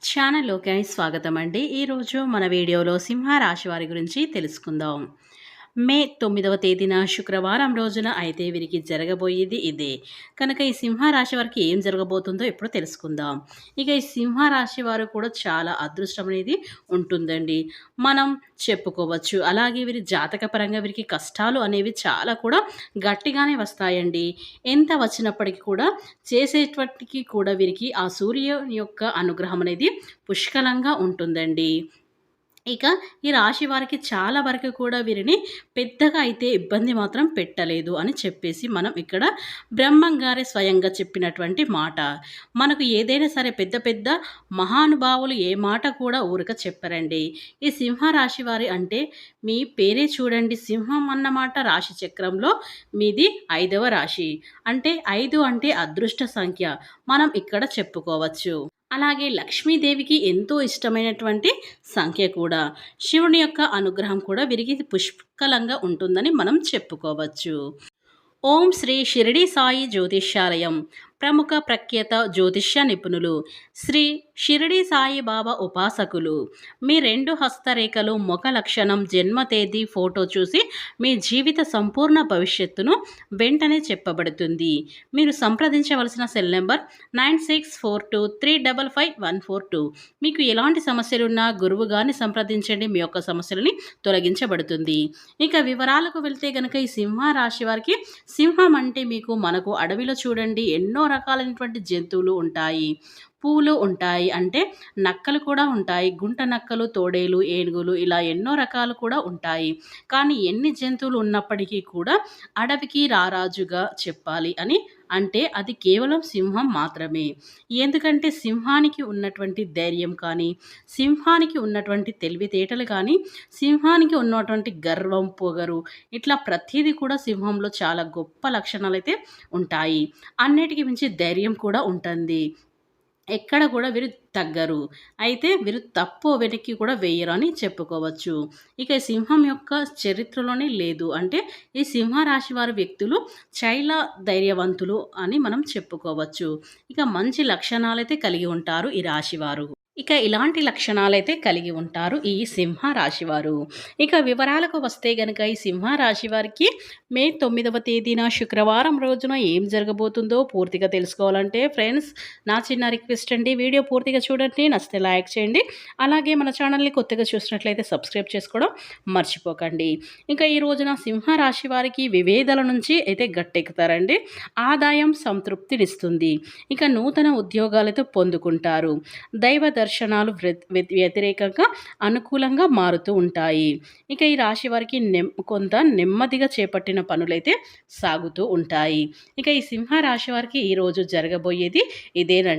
ఛానల్‌లోకి స్వాగతం అండి. ఈరోజు మన వీడియోలో సింహరాశి వారి గురించి తెలుసుకుందాం. మే 9వ తేదీన శుక్రవారం రోజున అయితే వీరికి జరగబోయేది ఇదే. కనుక ఈ సింహరాశి వారికి ఏం జరగబోతుందో ఇప్పుడు తెలుసుకుందాం. ఇక ఈ సింహరాశి వారు కూడా చాలా అదృష్టం అనేది ఉంటుందండి. మనం చెప్పుకోవచ్చు. అలాగే వీరి జాతకపరంగా వీరికి కష్టాలు అనేవి చాలా కూడా గట్టిగానే వస్తాయండి. ఎంత వచ్చినప్పటికీ కూడా చేసేటప్పటికి కూడా వీరికి ఆ సూర్యుని యొక్క అనుగ్రహం అనేది పుష్కలంగా ఉంటుందండి. ఇక ఈ రాశి వారికి చాలా వరకు కూడా వీరిని పెద్దగా అయితే ఇబ్బంది మాత్రం పెట్టలేదు అని చెప్పేసి మనం ఇక్కడ బ్రహ్మం గారే స్వయంగా చెప్పినటువంటి మాట. మనకు ఏదైనా సరే పెద్ద పెద్ద మహానుభావులు ఏ మాట కూడా ఊరక చెప్పరండి. ఈ సింహరాశి వారి అంటే మీ పేరే చూడండి, సింహం అన్నమాట రాశి చక్రంలో మీది 5వ రాశి. అంటే 5 అంటే అదృష్ట సంఖ్య మనం ఇక్కడ చెప్పుకోవచ్చు. అలాగే లక్ష్మీదేవికి ఎంతో ఇష్టమైనటువంటి సంఖ్య కూడా. శివుని యొక్క అనుగ్రహం కూడా వీరికి పుష్కలంగా ఉంటుందని మనం చెప్పుకోవచ్చు. ఓం శ్రీ షిరిడి సాయి జ్యోతిష్యాలయం ప్రముఖ ప్రఖ్యాత జ్యోతిష్య నిపుణులు శ్రీ షిరిడి సాయి బాబా ఉపాసకులు. మీ 2 హస్తరేఖలు, ముఖ లక్షణం, జన్మ తేదీ, ఫోటో చూసి మీ జీవిత సంపూర్ణ భవిష్యత్తును వెంటనే చెప్పబడుతుంది. మీరు సంప్రదించవలసిన సెల్ నెంబర్ 9642355142. మీకు ఎలాంటి సమస్యలున్నా గురువు గారిని సంప్రదించండి, మీ యొక్క సమస్యలని తొలగించబడుతుంది. ఇక వివరాలకు వెళ్తే గనక ఈ సింహ రాశి వారికి సింహం అంటే మనకు అడవిలో చూడండి ఎన్నో రకాలైనటువంటి జంతువులు ఉంటాయి. పూలు ఉంటాయి. అంటే నక్కలు కూడా ఉంటాయి. గుంట నక్కలు, తోడేలు, ఏనుగులు ఇలా ఎన్నో రకాలు కూడా ఉంటాయి. కానీ ఎన్ని జంతువులు ఉన్నప్పటికీ కూడా అడవికి రారాజుగా చెప్పాలి అని అంటే అది కేవలం సింహం మాత్రమే. ఎందుకంటే సింహానికి ఉన్నటువంటి ధైర్యం కానీ, సింహానికి ఉన్నటువంటి తెలివితేటలు కానీ, సింహానికి ఉన్నటువంటి గర్వం, పొగరు ఇట్లా ప్రతీది కూడా సింహంలో చాలా గొప్ప లక్షణాలైతే ఉంటాయి. అన్నిటికి మించి ధైర్యం కూడా ఉంటుంది. ఎక్కడ కూడా వీరు తగ్గరు. అయితే వీరు తప్పు వెనక్కి కూడా వేయరు అని చెప్పుకోవచ్చు. ఇక సింహం యొక్క చరిత్రలోనే లేదు. అంటే ఈ సింహరాశి వారి వ్యక్తులు చైల ధైర్యవంతులు అని మనం చెప్పుకోవచ్చు. ఇక మంచి లక్షణాలైతే కలిగి ఉంటారు ఈ రాశివారు. ఇక ఇలాంటి లక్షణాలైతే కలిగి ఉంటారు ఈ సింహ రాశివారు. ఇక వివరాలకు వస్తే గనక ఈ సింహ రాశి వారికి మే 9వ తేదీన శుక్రవారం రోజున ఏం జరగబోతుందో పూర్తిగా తెలుసుకోవాలంటే ఫ్రెండ్స్ నా చిన్న రిక్వెస్ట్ అండి, వీడియో పూర్తిగా చూడండి, నచ్చితే లైక్ చేయండి. అలాగే మన ఛానల్ని కొత్తగా చూసినట్లయితే సబ్స్క్రైబ్ చేసుకోవడం మర్చిపోకండి. ఇంకా ఈ రోజున సింహ రాశి వారికి విభేదాల నుంచి అయితే గట్టెక్కుతారండి. ఆదాయం సంతృప్తినిస్తుంది. ఇక నూతన ఉద్యోగాలతో పొందుకుంటారు. దైవ దర్శనాలు వ్యతిరేకంగా అనుకూలంగా మారుతూ ఉంటాయి. ఇక ఈ రాశి వారికి కొంత నెమ్మదిగా చేపట్టిన పనులైతే సాగుతూ ఉంటాయి. ఇక ఈ సింహ రాశి వారికి ఈరోజు జరగబోయేది ఇదేనండి.